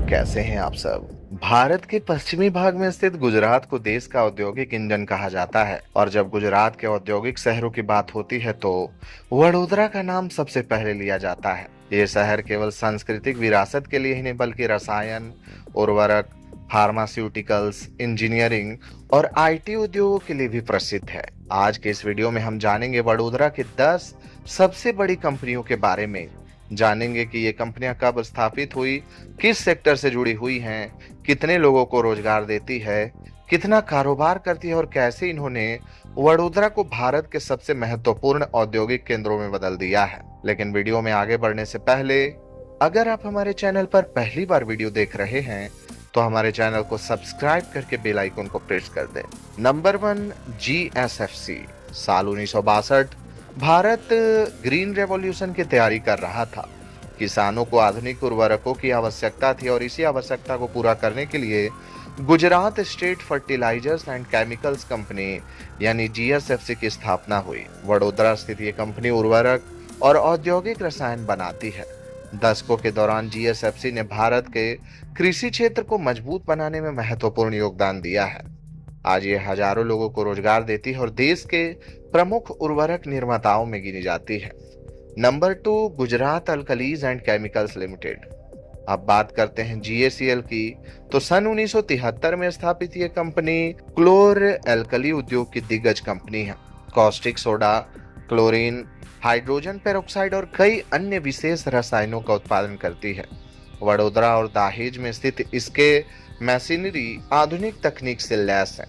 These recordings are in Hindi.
कैसे हैं आप सब। भारत के पश्चिमी भाग में स्थित गुजरात को देश का औद्योगिक इंजन कहा जाता है और जब गुजरात के औद्योगिक शहरों की बात होती है तो वडोदरा का नाम सबसे पहले लिया जाता है। ये शहर केवल सांस्कृतिक विरासत के लिए ही नहीं बल्कि रसायन, उर्वरक, फार्मास्यूटिकल्स, इंजीनियरिंग और आईटी उद्योगों के लिए भी प्रसिद्ध है। आज के इस वीडियो में हम जानेंगे वडोदरा की 10 सबसे बड़ी कंपनियों के बारे में। जानेंगे कि ये कंपनियां कब स्थापित हुई, किस सेक्टर से जुड़ी हुई हैं, कितने लोगों को रोजगार देती है, कितना कारोबार करती है और कैसे इन्होंने वडोदरा को भारत के सबसे महत्वपूर्ण औद्योगिक केंद्रों में बदल दिया है। लेकिन वीडियो में आगे बढ़ने से पहले अगर आप हमारे चैनल पर पहली बार वीडियो देख रहे हैं तो हमारे चैनल को सब्सक्राइब करके बेल आइकन को प्रेस कर दें। Number 1, GSFC। साल 1962 भारत ग्रीन रेवोल्यूशन की तैयारी कर रहा था। किसानों को आधुनिक उर्वरकों की आवश्यकता थी और इसी आवश्यकता को पूरा करने के लिए Gujarat state fertilisers and chemicals company यानी GSFC की स्थापना हुई। वडोदरा स्थित ये कंपनी उर्वरक और औद्योगिक रसायन बनाती है। दशकों के दौरान GSFC ने भारत के कृषि क्षेत्र को मजबूत बनाने में महत्वपूर्ण योगदान दिया है। आज ये हजारों लोगों को रोजगार देती है और देश के प्रमुख उर्वरक निर्माताओं में गिनी जाती है। Number 2, Gujarat alkalis and chemicals limited. अब बात करते हैं GACL की, तो सन 1973 में स्थापित ये कंपनी क्लोर एल्कली उद्योग की दिग्गज कंपनी है। Caustic soda, chlorine, hydrogen peroxide और कई अन्य विशेष रसायनों का उत्पादन करती है। वडोदरा और दाहेज में स्थित इसके मशीनरी आधुनिक तकनीक से लैस है।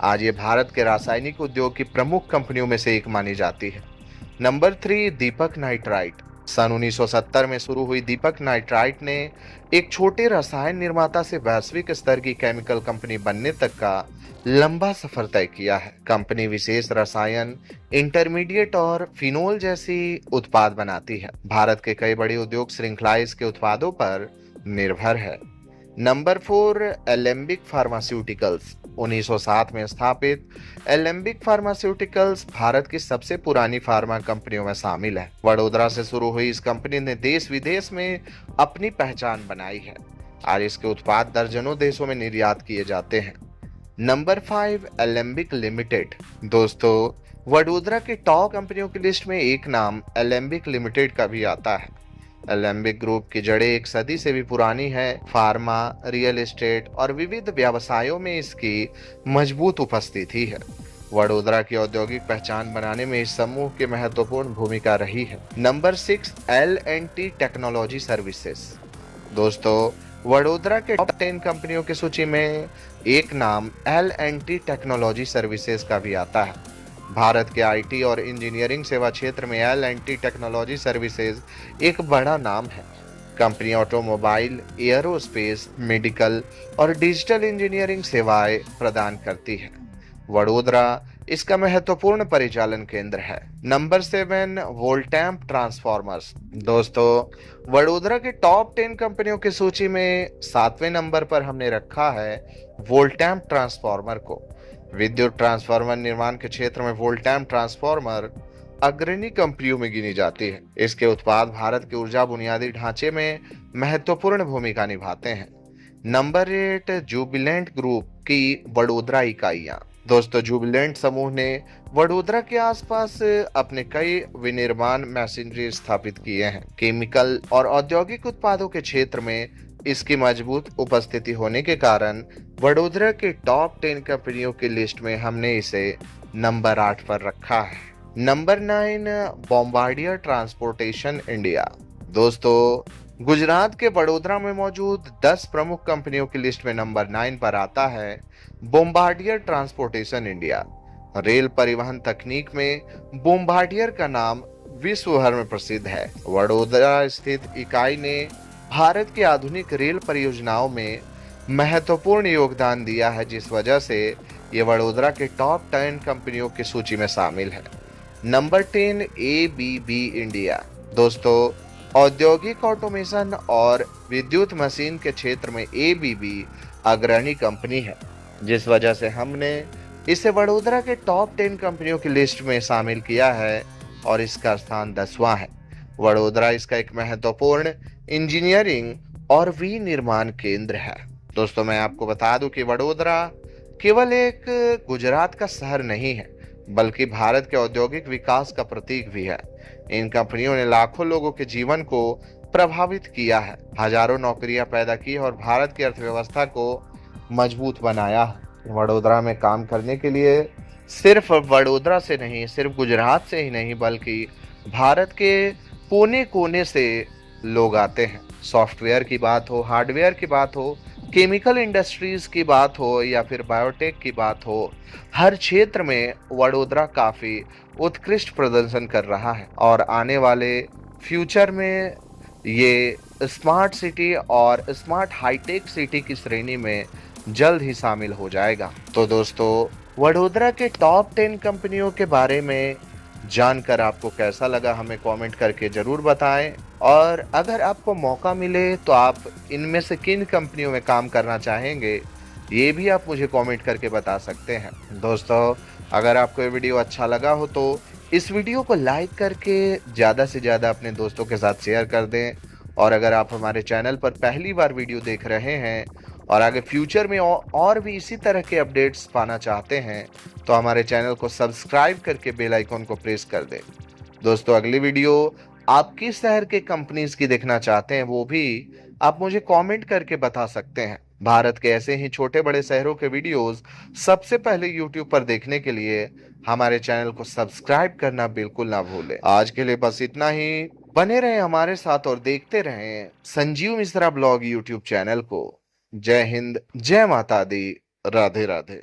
आज ये भारत के रासायनिक उद्योग की प्रमुख कंपनियों में से एक मानी जाती है। नंबर 3, दीपक नाइट्राइट। सन 1970 में शुरू हुई दीपक नाइट्राइट ने एक छोटे रसायन निर्माता से वैश्विक स्तर की केमिकल कंपनी बनने तक का लंबा सफर तय किया है। कंपनी विशेष रसायन, इंटरमीडिएट और फिनोल जैसी उत्पाद बनाती है। भारत के कई बड़ी उद्योग श्रृंखलाएं इसके उत्पादों पर निर्भर है। Number 4, Alembic pharmaceuticals. 1907 में स्थापित एलेम्बिक फार्मास्यूटिकल्स भारत की सबसे पुरानी फार्मा कंपनियों में शामिल है। वडोदरा से शुरू हुई इस कंपनी ने देश विदेश में अपनी पहचान बनाई है। आज इसके उत्पाद दर्जनों देशों में निर्यात किए जाते हैं। Number 5, Alembic limited. दोस्तों, वडोदरा की टॉप कंपनियों की लिस्ट में एक नाम एलेम्बिक लिमिटेड का भी आता है। एलेम्बिक ग्रुप की जड़ें एक सदी से भी पुरानी है। फार्मा, रियल एस्टेट और विविध व्यवसायों में इसकी मजबूत उपस्थिति है। वडोदरा की औद्योगिक पहचान बनाने में इस समूह की महत्वपूर्ण भूमिका रही है। Number 6, L&T technology services. दोस्तों, वडोदरा के टॉप 10 कंपनियों की सूची में एक नाम L&T टेक्नोलॉजी सर्विसेज का भी आता है। भारत के आईटी और इंजीनियरिंग सेवा क्षेत्र में L&T टेक्नोलॉजी सर्विसेज एक बड़ा नाम है। कंपनी ऑटोमोबाइल, एयरोस्पेस, मेडिकल और डिजिटल इंजीनियरिंग सेवाएं प्रदान करती है। वडोदरा इसका महत्वपूर्ण परिचालन केंद्र है। Number 7, volt amp transformers. दोस्तों, वडोदरा के टॉप 10 कंपनियों की सूची में 7वें नंबर पर हमने रखा है वोल्टैम्प ट्रांसफॉर्मर को। विद्युत ट्रांसफार्मर निर्माण के क्षेत्र में वोल्टैम्प ट्रांसफार्मर अग्रणी कंपनियों में गिनी जाती है। इसके उत्पाद भारत के ऊर्जा बुनियादी ढांचे में महत्वपूर्ण भूमिका निभाते हैं। नंबर 8, जुबिलेंट ग्रुप की वडोदरा इकाइयां। दोस्तों, जुबिलेंट समूह ने वडोदरा के आसपास अपने कई विनिर्माण मशीनरी स्थापित किए हैं। केमिकल और औद्योगिक उत्पादों के क्षेत्र में इसकी मजबूत उपस्थिति होने के कारण वडोदरा के टॉप 10 कंपनियों की लिस्ट में हमने इसे नंबर 8 पर रखा है। Number 9, Bombardier transportation India. दोस्तों, गुजरात के वडोदरा में मौजूद 10 प्रमुख कंपनियों की लिस्ट में नंबर 9 पर आता है बॉम्बार्डियर ट्रांसपोर्टेशन इंडिया। रेल परिवहन तकनीक में बॉम्बार्डियर का नाम विश्व भर में प्रसिद्ध है। वडोदरा स्थित इकाई ने भारत की आधुनिक रेल परियोजनाओं में महत्वपूर्ण योगदान दिया है, जिस वजह से ये वडोदरा के टॉप 10 कंपनियों की सूची में शामिल है। Number 10, ABB India. दोस्तों, औद्योगिक ऑटोमेशन और विद्युत मशीन के क्षेत्र में एबीबी अग्रणी कंपनी है, जिस वजह से हमने इसे वडोदरा के टॉप 10 कंपनियों की लिस्ट में शामिल किया है और इसका स्थान 10वां है। वडोदरा इसका एक महत्वपूर्ण इंजीनियरिंग और विनिर्माण केंद्र है। दोस्तों, मैं आपको बता दूं कि वडोदरा केवल एक गुजरात का शहर नहीं है, बल्कि भारत के औद्योगिक विकास का प्रतीक भी है। इन कंपनियों ने लाखों लोगों के जीवन को प्रभावित किया है, हजारों नौकरियां पैदा की और भारत की अर्थव्यवस्था को मजबूत बनाया है। वडोदरा में काम करने के लिए सिर्फ वडोदरा से नहीं, सिर्फ गुजरात से ही नहीं, बल्कि भारत के कोने कोने से लोग आते हैं। सॉफ्टवेयर की बात हो, हार्डवेयर की बात हो, केमिकल इंडस्ट्रीज की बात हो या फिर बायोटेक की बात हो, हर क्षेत्र में वडोदरा काफी उत्कृष्ट प्रदर्शन कर रहा है और आने वाले फ्यूचर में ये स्मार्ट सिटी और स्मार्ट हाईटेक सिटी की श्रेणी में जल्द ही शामिल हो जाएगा। तो दोस्तों, वडोदरा के टॉप 10 कंपनियों के बारे में जानकर आपको कैसा लगा, हमें कमेंट करके जरूर बताएं। और अगर आपको मौका मिले तो आप इनमें से किन कंपनियों में काम करना चाहेंगे, ये भी आप मुझे कमेंट करके बता सकते हैं। दोस्तों, अगर आपको ये वीडियो अच्छा लगा हो तो इस वीडियो को लाइक करके ज़्यादा से ज़्यादा अपने दोस्तों के साथ शेयर कर दें। और अगर आप हमारे चैनल पर पहली बार वीडियो देख रहे हैं और आगे फ्यूचर में और भी इसी तरह के अपडेट्स पाना चाहते हैं, तो हमारे चैनल को सब्सक्राइब करके बेल आइकन को प्रेस कर दें। दोस्तों, अगली वीडियो आप किस शहर के कंपनीज की देखना चाहते हैं, वो भी आप मुझे कमेंट करके बता सकते हैं। भारत के ऐसे ही छोटे बड़े शहरों के वीडियोस सबसे पहले यूट्यूब पर देखने के लिए हमारे चैनल को सब्सक्राइब करना बिल्कुल ना भूलें। आज के लिए बस इतना ही। बने रहें हमारे साथ और देखते रहें Sanjeev Mishra blog YouTube channel को। जय हिंद, जय माता दी, राधे राधे।